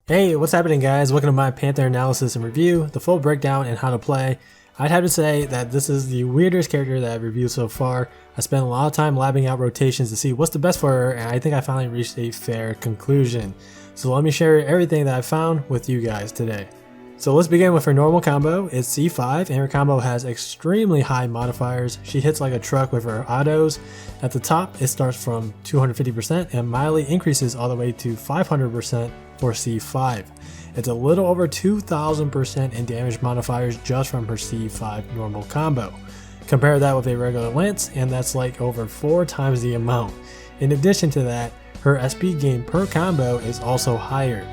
Hey, what's happening guys? Welcome to my Panther analysis and review, the full breakdown and how to play. I'd have to say that this is the weirdest character that I've reviewed so far. I spent a lot of time labbing out rotations to see what's the best for her, and I think I finally reached a fair conclusion. So let me share everything that I found with you guys today. So let's begin with her normal combo. It's C5 and her combo has extremely high modifiers. She hits like a truck with her autos. At the top it starts from 250% and mildly increases all the way to 500% for C5. It's a little over 2000% in damage modifiers just from her C5 normal combo. Compare that with a regular lance and that's like over 4 times the amount. In addition to that, her SP gain per combo is also higher.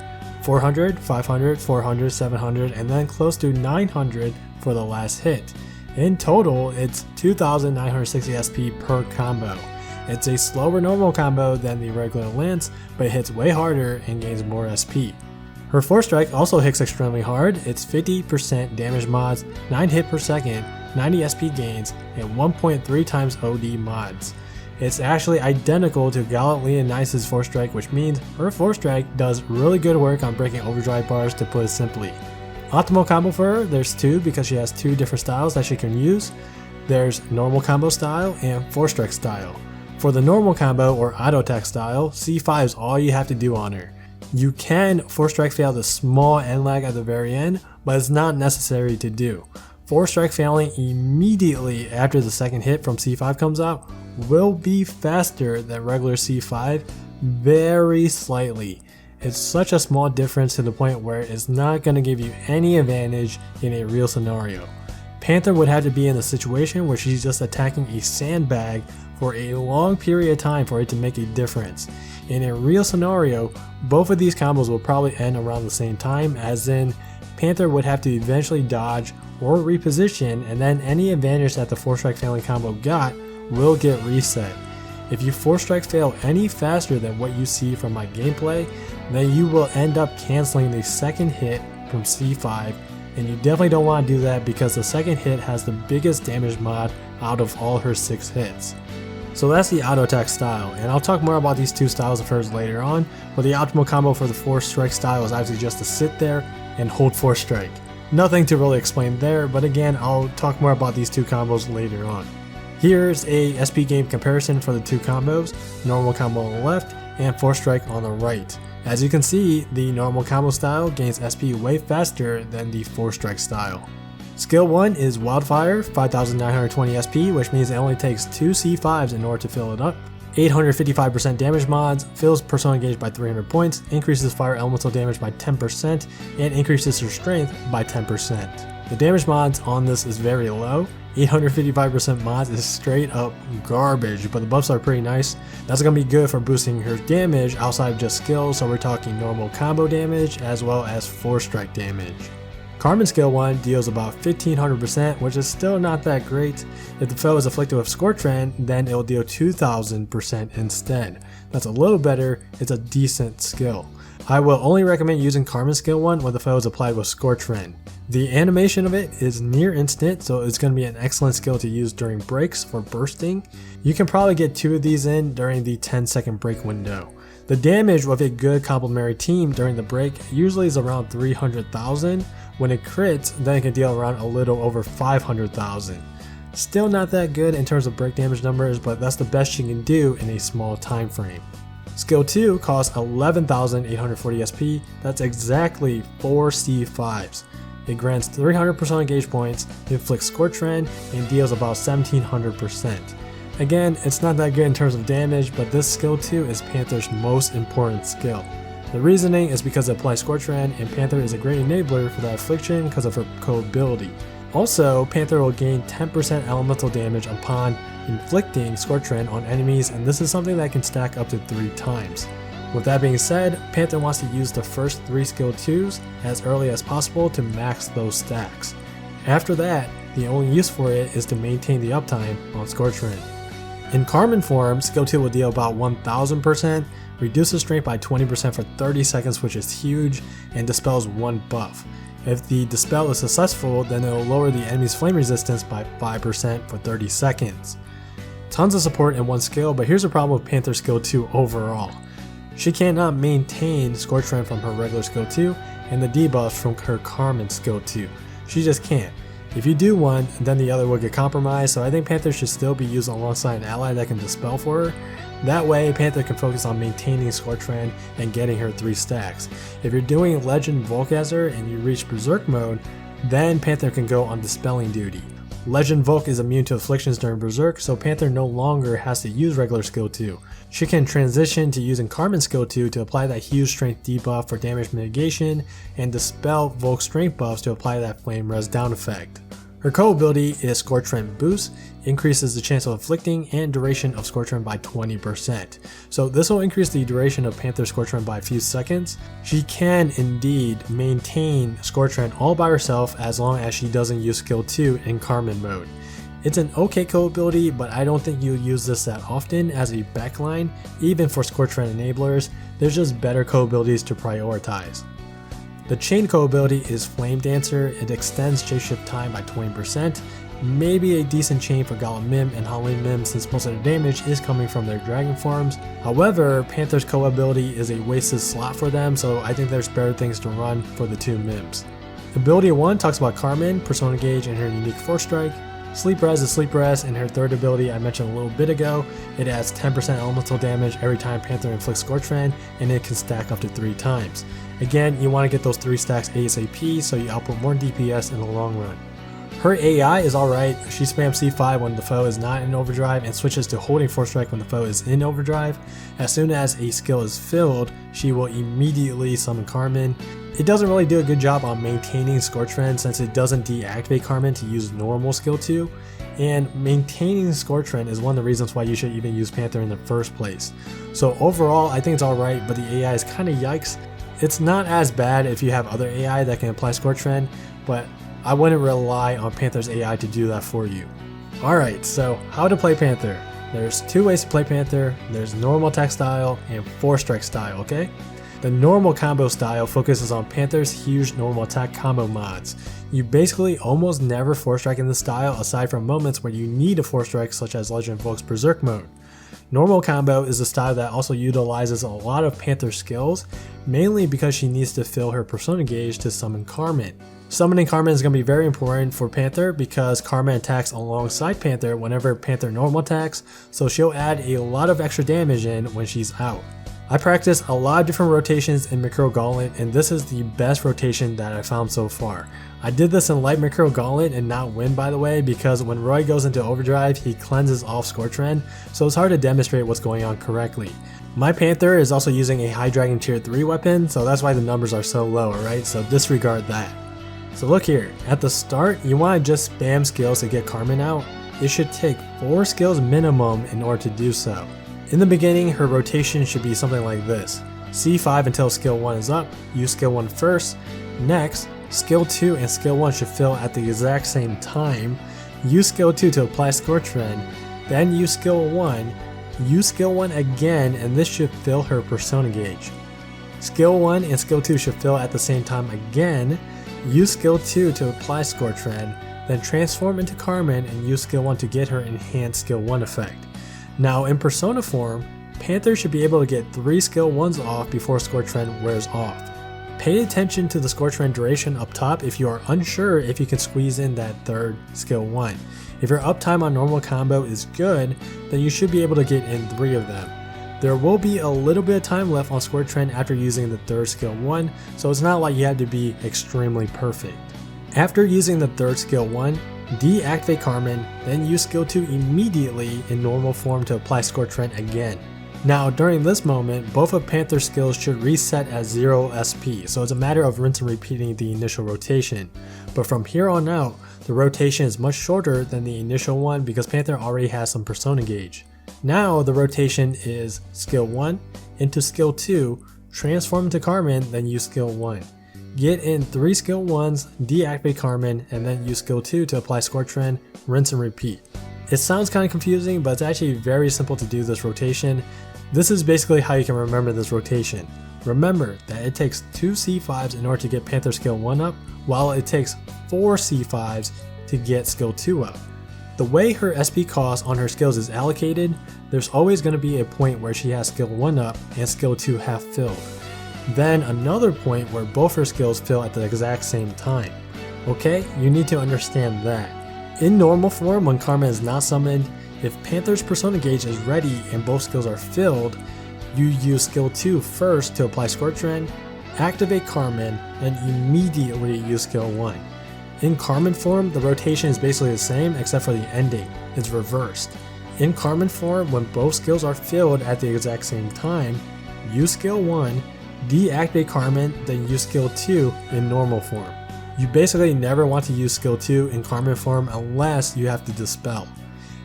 400, 500, 400, 700, and then close to 900 for the last hit. In total, it's 2960 SP per combo. It's a slower normal combo than the regular lance, but it hits way harder and gains more SP. Her Forcestrike also hits extremely hard. It's 50% damage mods, 9 hit per second, 90 SP gains, and 1.3 times OD mods. It's actually identical to Dragalia Nice's Forcestrike, which means her Forcestrike does really good work on breaking overdrive bars, to put it simply. Optimal combo for her, there's 2 because she has 2 different styles that she can use. There's normal combo style and Forcestrike style. For the normal combo or auto attack style, C5 is all you have to do on her. You can Forcestrike fail the small end lag at the very end, but it's not necessary to do. Forcestrike failing immediately after the second hit from C5 comes out will be faster than regular C5 very slightly. It's such a small difference to the point where it's not going to give you any advantage in a real scenario. Panther would have to be in a situation where she's just attacking a sandbag for a long period of time for it to make a difference. In a real scenario, both of these combos will probably end around the same time, as in Panther would have to eventually dodge or reposition, and then any advantage that the Forcestrike failing combo got will get reset. If you Forcestrike fail any faster than what you see from my gameplay, then you will end up canceling the second hit from C5, and you definitely don't want to do that because the second hit has the biggest damage mod out of all her 6 hits. So that's the auto attack style, and I'll talk more about these 2 styles of hers later on, but the optimal combo for the Forcestrike style is obviously just to sit there and hold Forcestrike. Nothing to really explain there, but again, I'll talk more about these 2 combos later on. Here's a SP game comparison for the 2 combos, normal combo on the left and Forcestrike on the right. As you can see, the normal combo style gains SP way faster than the Forcestrike style. Skill 1 is Wildfire, 5920 SP, which means it only takes 2 C5s in order to fill it up. 855% damage mods, fills persona gauge by 300 points, increases fire elemental damage by 10%, and increases her strength by 10%. The damage mods on this is very low. 855% mods is straight up garbage, but the buffs are pretty nice. That's going to be good for boosting her damage outside of just skills, so we're talking normal combo damage as well as Forcestrike damage. Carmen skill 1 deals about 1500%, which is still not that great. If the foe is afflicted with Scorchend, then it will deal 2000% instead. That's a little better, it's a decent skill. I will only recommend using Carmen skill 1 when the foe is applied with Scorchend. The animation of it is near instant, so it's going to be an excellent skill to use during breaks for bursting. You can probably get 2 of these in during the 10-second break window. The damage with a good complementary team during the break usually is around 300,000. When it crits, then it can deal around a little over 500,000. Still not that good in terms of break damage numbers, but that's the best you can do in a small time frame. Skill 2 costs 11,840 SP, that's exactly 4 C5s. It grants 300 persona gauge points, inflicts Scorchend, and deals about 1700%. Again, it's not that good in terms of damage, but this skill 2 is Panther's most important skill. The reasoning is because it applies Scorchend, and Panther is a great enabler for that affliction because of her Coability. Also, Panther will gain 10% elemental damage upon inflicting Scorchend on enemies, and this is something that can stack up to 3 times. With that being said, Panther wants to use the first 3 skill 2s as early as possible to max those stacks. After that, the only use for it is to maintain the uptime on Scorchend. In Carmen form, skill 2 will deal about 1000%, reduces strength by 20% for 30 seconds, which is huge, and dispels 1 buff. If the dispel is successful, then it will lower the enemy's flame resistance by 5% for 30 seconds. Tons of support in one skill, but here's a problem with Panther skill 2 overall. She cannot maintain Scorch Trend from her regular skill 2 and the debuffs from her Carmen skill 2. She just can't. If you do one, then the other will get compromised, so I think Panther should still be used alongside an ally that can dispel for her. That way, Panther can focus on maintaining Scorch Trend and getting her 3 stacks. If you're doing Legend Volcaster and you reach Berserk mode, then Panther can go on dispelling duty. Legend Volk is immune to afflictions during Berserk, so Panther no longer has to use regular skill 2. She can transition to using Carmen skill 2 to apply that huge strength debuff for damage mitigation, and dispel Volk's strength buffs to apply that flame res down effect. Her co-ability is Scorch Trend Boost, increases the chance of inflicting and duration of Scorch Trend by 20%. So this will increase the duration of Panther's Scorch Trend by a few seconds. She can indeed maintain Scorch Trend all by herself as long as she doesn't use skill 2 in Carmen mode. It's an okay co-ability, but I don't think you'll use this that often as a backline. Even for Scorch Trend enablers, there's just better co-abilities to prioritize. The chain co-ability is Flame Dancer. It extends shapeshift time by 20%. Maybe a decent chain for Goblin Mim and Halloween Mim since most of their damage is coming from their dragon forms. However, Panther's co-ability is a wasted slot for them, so I think there's better things to run for the 2 Mims. Ability 1 talks about Carmen, Persona Gauge, and her unique Forcestrike. Sleep Res is Sleep Res, and her third ability I mentioned a little bit ago. It adds 10% elemental damage every time Panther inflicts Scorch Trend, and it can stack up to 3 times. Again, you want to get those 3 stacks ASAP so you output more DPS in the long run. Her AI is alright. She spams C5 when the foe is not in overdrive and switches to holding Forcestrike when the foe is in overdrive. As soon as a skill is filled, she will immediately summon Carmen. It doesn't really do a good job on maintaining Scorch Trend since it doesn't deactivate Carmen to use normal skill 2, and maintaining Scorch Trend is one of the reasons why you should even use Panther in the first place. So overall, I think it's alright, but the AI is kinda yikes. It's not as bad if you have other AI that can apply Scorch Trend, but I wouldn't rely on Panther's AI to do that for you. Alright, so how to play Panther. There's 2 ways to play Panther. There's normal attack style and Forcestrike style, okay? The normal combo style focuses on Panther's huge normal attack combo mods. You basically almost never Forcestrike in this style aside from moments where you need a Forcestrike such as Legend Volk's Berserk mode. Normal combo is a style that also utilizes a lot of Panther skills, mainly because she needs to fill her Persona Gauge to summon Carmen. Summoning Carmen is going to be very important for Panther because Carmen attacks alongside Panther whenever Panther normal attacks, so she'll add a lot of extra damage in when she's out. I practiced a lot of different rotations in Mercurial Gauntlet, and this is the best rotation that I found so far. I did this in Light Mercurial Gauntlet and not win, by the way, because when Roy goes into overdrive, he cleanses off Scorch Trend, so it's hard to demonstrate what's going on correctly. My Panther is also using a High Dragon tier 3 weapon, so that's why the numbers are so low, alright? So disregard that. So look here, at the start, you want to just spam skills to get Carmen out. It should take 4 skills minimum in order to do so. In the beginning, her rotation should be something like this. C5 until skill 1 is up, use skill 1 first. Next, skill 2 and skill 1 should fill at the exact same time. Use skill 2 to apply Scorch Trend, then use skill 1, use skill 1 again, and this should fill her Persona Gauge. Skill 1 and skill 2 should fill at the same time again. Use skill 2 to apply Scorch Trend, then transform into Carmen and use skill 1 to get her enhanced skill 1 effect. Now in Persona form, Panther should be able to get 3 skill 1s off before Scorch Trend wears off. Pay attention to the Scorch Trend duration up top if you are unsure if you can squeeze in that third skill 1. If your uptime on normal combo is good, then you should be able to get in 3 of them. There will be a little bit of time left on Scorch Trend after using the third skill 1, so it's not like you have to be extremely perfect. After using the third skill 1, deactivate Carmen, then use skill 2 immediately in normal form to apply Scorch Trend again. Now during this moment, both of Panther's skills should reset at 0 SP, so it's a matter of rinse and repeating the initial rotation. But from here on out, the rotation is much shorter than the initial one because Panther already has some Persona Gauge. Now the rotation is skill 1 into skill 2, transform into Carmen, then use skill 1. Get in 3 skill 1s, deactivate Carmen, and then use skill 2 to apply Scorch Trend, rinse and repeat. It sounds kind of confusing, but it's actually very simple to do this rotation. This is basically how you can remember this rotation. Remember that it takes 2 C5s in order to get Panther skill 1 up, while it takes 4 C5s to get skill 2 up. The way her SP cost on her skills is allocated, there's always going to be a point where she has skill 1 up and skill 2 half filled. Then another point where both her skills fill at the exact same time. Okay, you need to understand that. In normal form, when Carmen is not summoned, if Panther's persona gauge is ready and both skills are filled, you use skill 2 first to apply Scorch-Rend, activate Carmen, and immediately use skill 1. In Carmen form, the rotation is basically the same except for the ending, it's reversed. In Carmen form, when both skills are filled at the exact same time, use skill 1, deactivate Carmen, then use skill 2 in normal form. You basically never want to use skill 2 in Carmen form unless you have to dispel.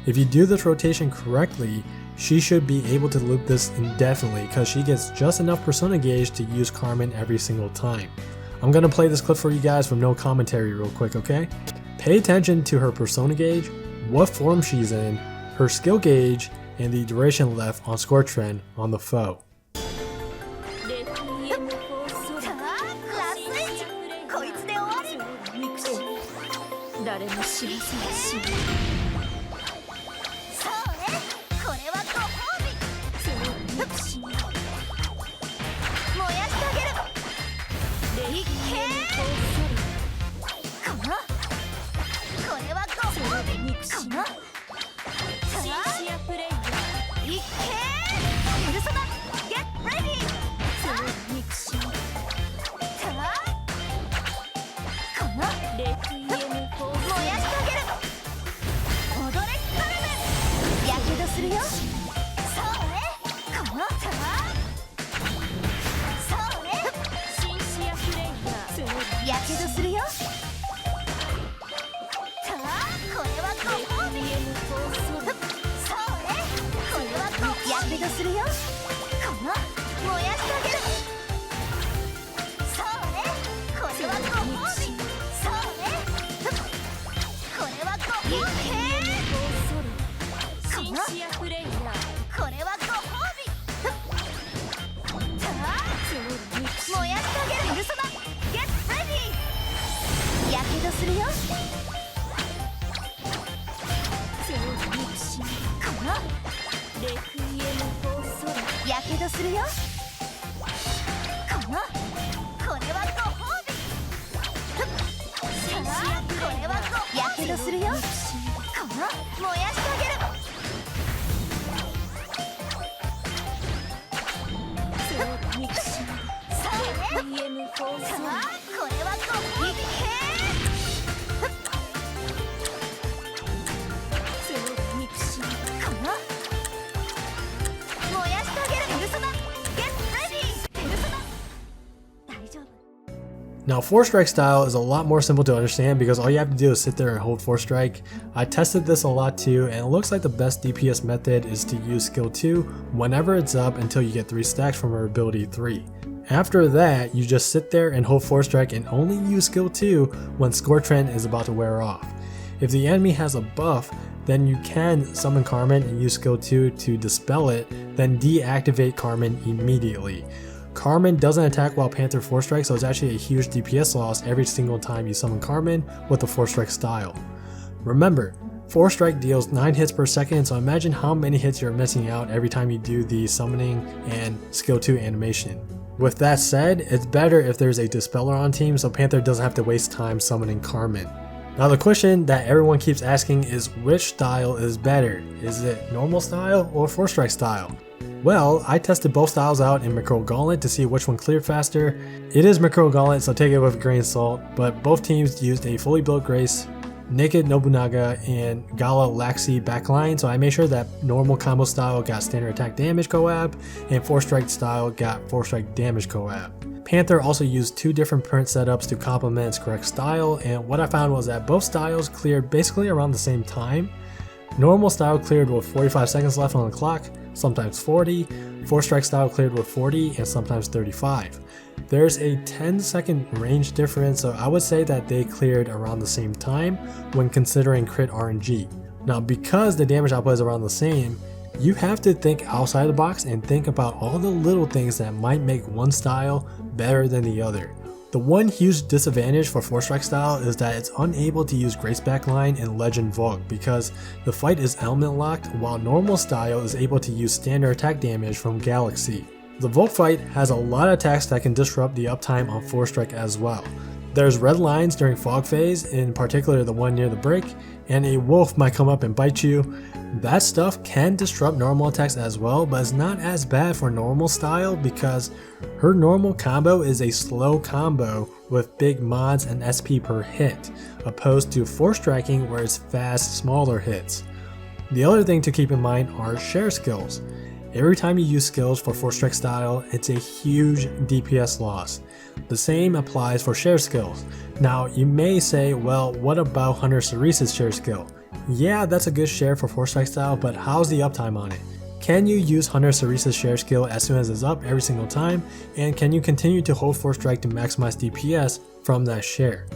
If you do this rotation correctly, she should be able to loop this indefinitely because she gets just enough persona gauge to use Carmen every single time. I'm gonna play this clip for you guys with no commentary real quick, okay? Pay attention to her persona gauge, what form she's in, her skill gauge, and the duration left on Scorch-Rend on the foe. Now Forcestrike style is a lot more simple to understand because all you have to do is sit there and hold Forcestrike. I tested this a lot too, and it looks like the best DPS method is to use skill 2 whenever it's up until you get 3 stacks from her ability 3. After that, you just sit there and hold Forcestrike and only use skill 2 when Scorch-Rend is about to wear off. If the enemy has a buff, then you can summon Carmen and use skill 2 to dispel it, then deactivate Carmen immediately. Carmen doesn't attack while Panther Forcestrike, so it's actually a huge DPS loss every single time you summon Carmen with the Forcestrike style. Remember, Forcestrike deals 9 hits per second, so imagine how many hits you're missing out every time you do the summoning and skill 2 animation. With that said, it's better if there's a Dispeller on team so Panther doesn't have to waste time summoning Carmen. Now the question that everyone keeps asking is which style is better? Is it normal style or Forcestrike style? Well, I tested both styles out in Macro Gauntlet to see which one cleared faster. It is Macro Gauntlet, so take it with a grain of salt, but both teams used a fully built Grace, Naked Nobunaga, and Gala Laxi backline, so I made sure that normal combo style got standard attack damage collab, and Forcestrike style got Forcestrike damage collab. Panther also used 2 different print setups to complement its correct style, and what I found was that both styles cleared basically around the same time. Normal style cleared with 45 seconds left on the clock, sometimes 40, Forcestrike style cleared with 40 and sometimes 35. There's a 10-second range difference, so I would say that they cleared around the same time when considering crit RNG. Now because the damage output is around the same, you have to think outside the box and think about all the little things that might make one style better than the other. The one huge disadvantage for Forcestrike style is that it's unable to use Grace backline in Legend Vogue because the fight is element locked, while normal style is able to use standard attack damage from Galaxy. The Vogue fight has a lot of attacks that can disrupt the uptime on Forcestrike as well. There's red lines during fog phase, in particular the one near the break, and a wolf might come up and bite you. That stuff can disrupt normal attacks as well, but it's not as bad for normal style because her normal combo is a slow combo with big mods and SP per hit, opposed to Force Striking where it's fast, smaller hits. The other thing to keep in mind are share skills. Every time you use skills for Forcestrike style, it's a huge DPS loss. The same applies for share skills. Now you may say, well, what about Hunter Cerese's share skill? Yeah, that's a good share for Forcestrike style, but how's the uptime on it? Can you use Hunter Cerese's share skill as soon as it's up every single time? And can you continue to hold Forcestrike to maximize DPS from that share?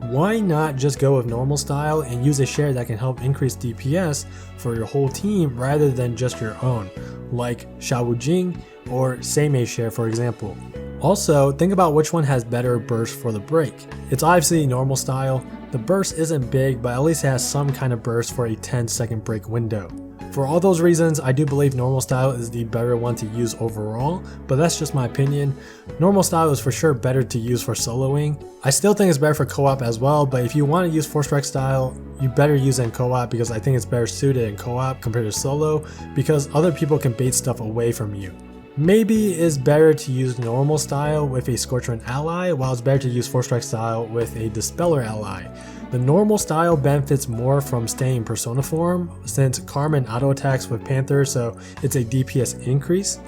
Why not just go with normal style and use a share that can help increase DPS for your whole team rather than just your own, like Xiao Wu Jing or Seimei share for example. Also, think about which one has better burst for the break. It's obviously normal style. The burst isn't big, but at least it has some kind of burst for a 10-second break window. For all those reasons, I do believe normal style is the better one to use overall, but that's just my opinion. Normal style is for sure better to use for soloing. I still think it's better for co-op as well, but if you want to use Forcestrike style, you better use it in co-op because I think it's better suited in co-op compared to solo because other people can bait stuff away from you. Maybe it's better to use normal style with a Scorching ally, while it's better to use Forcestrike style with a Dispeller ally. The normal style benefits more from staying in Persona form, since Carmen auto attacks with Panther, so it's a DPS increase.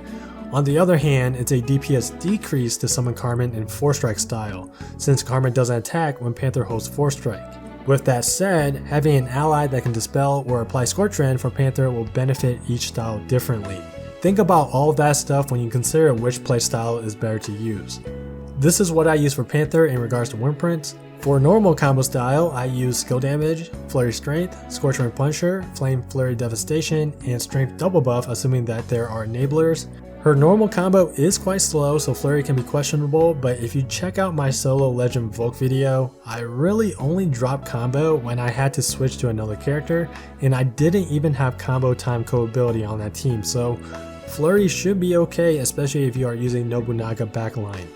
On the other hand, it's a DPS decrease to summon Carmen in Forcestrike style, since Carmen doesn't attack when Panther holds Forcestrike. With that said, having an ally that can dispel or apply Scorching for Panther will benefit each style differently. Think about all that stuff when you consider which playstyle is better to use. This is what I use for Panther in regards to Windprints. For normal combo style, I use Skill Damage, Flurry Strength, Scorching Puncture, Flame Flurry Devastation, and Strength Double Buff assuming that there are enablers. Her normal combo is quite slow, so Flurry can be questionable, but if you check out my solo Legend Vogue video, I really only dropped combo when I had to switch to another character, and I didn't even have combo time Coability on that team, so Flurry should be okay, especially if you are using Nobunaga backline.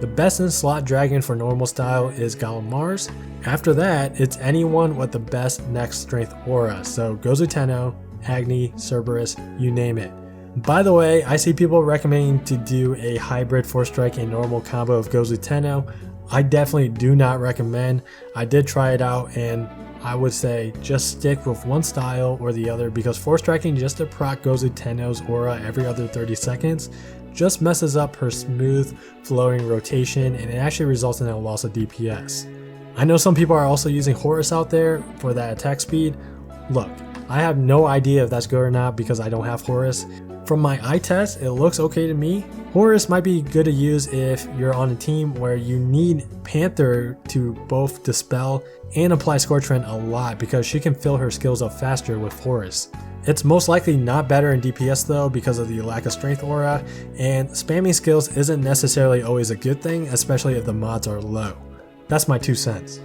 The best in slot dragon for normal style is Gollum Mars. After that, it's anyone with the best next strength aura, so Gozu Tenno, Agni, Cerberus, you name it. By the way, I see people recommending to do a hybrid Forcestrike and normal combo of Gozu Tenno. I definitely do not recommend. I did try it out and I would say just stick with one style or the other because Forcestriking just to proc Gozu Tenno's aura every other 30 seconds just messes up her smooth flowing rotation and it actually results in a loss of DPS. I know some people are also using Horus out there for that attack speed. Look, I have no idea if that's good or not because I don't have Horus. From my eye test, it looks okay to me. Horus might be good to use if you're on a team where you need Panther to both dispel and apply Scorching a lot because she can fill her skills up faster with Horus. It's most likely not better in DPS though because of the lack of strength aura, and spamming skills isn't necessarily always a good thing, especially if the mods are low. That's my 2 cents.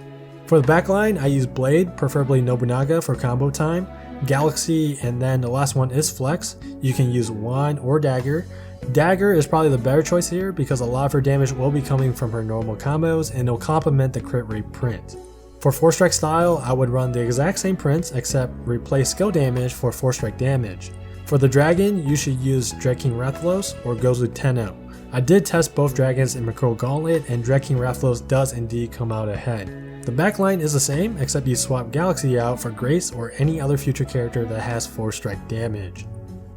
For the backline, I use Blade, preferably Nobunaga for combo time, Galaxy, and then the last one is Flex. You can use Wand or Dagger. Dagger is probably the better choice here because a lot of her damage will be coming from her normal combos and it'll complement the crit rate print. For Forcestrike style, I would run the exact same prints except replace skill damage for Forcestrike damage. For the dragon, you should use Dreadking Rathalos or Gozu Tenno. I did test both dragons in Macro Gauntlet and Dreadking Rathalos does indeed come out ahead. The backline is the same except you swap Galaxy out for Grace or any other future character that has Forcestrike damage.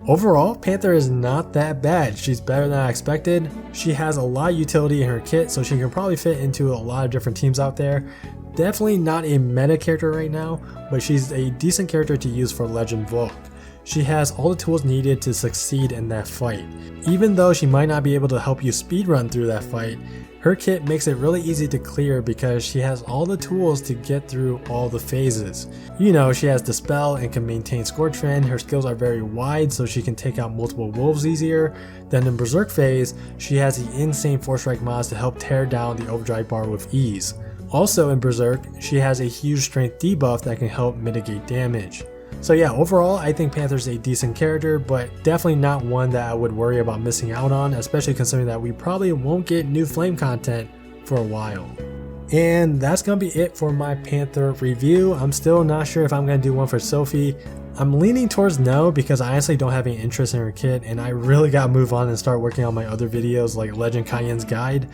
Overall, Panther is not that bad. She's better than I expected. She has a lot of utility in her kit so she can probably fit into a lot of different teams out there. Definitely not a meta character right now, but she's a decent character to use for Legend Vogue. She has all the tools needed to succeed in that fight. Even though she might not be able to help you speedrun through that fight, Her kit makes it really easy to clear because she has all the tools to get through all the phases. You know, she has Dispel and can maintain Scorch Fin. Her skills are very wide so she can take out multiple wolves easier. Then in Berserk phase, she has the insane Forcestrike mods to help tear down the Overdrive bar with ease. Also in Berserk, she has a huge strength debuff that can help mitigate damage. So yeah, overall I think Panther's a decent character, but definitely not one that I would worry about missing out on, especially considering that we probably won't get new flame content for a while. And that's gonna be it for my Panther review. I'm still not sure if I'm gonna do one for Sophie. I'm leaning towards no because I honestly don't have any interest in her kit, and I really gotta move on and start working on my other videos like Legend Cayenne's Guide.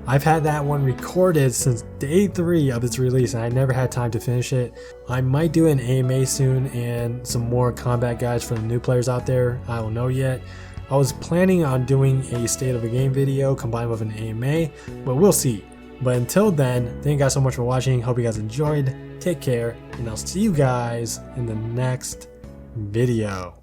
I've had that one recorded since day 3 of its release and I never had time to finish it. I might do an AMA soon and some more combat guides for the new players out there. I don't know yet. I was planning on doing a state of the game video combined with an AMA, but we'll see. But until then, thank you guys so much for watching. Hope you guys enjoyed. Take care, and I'll see you guys in the next video.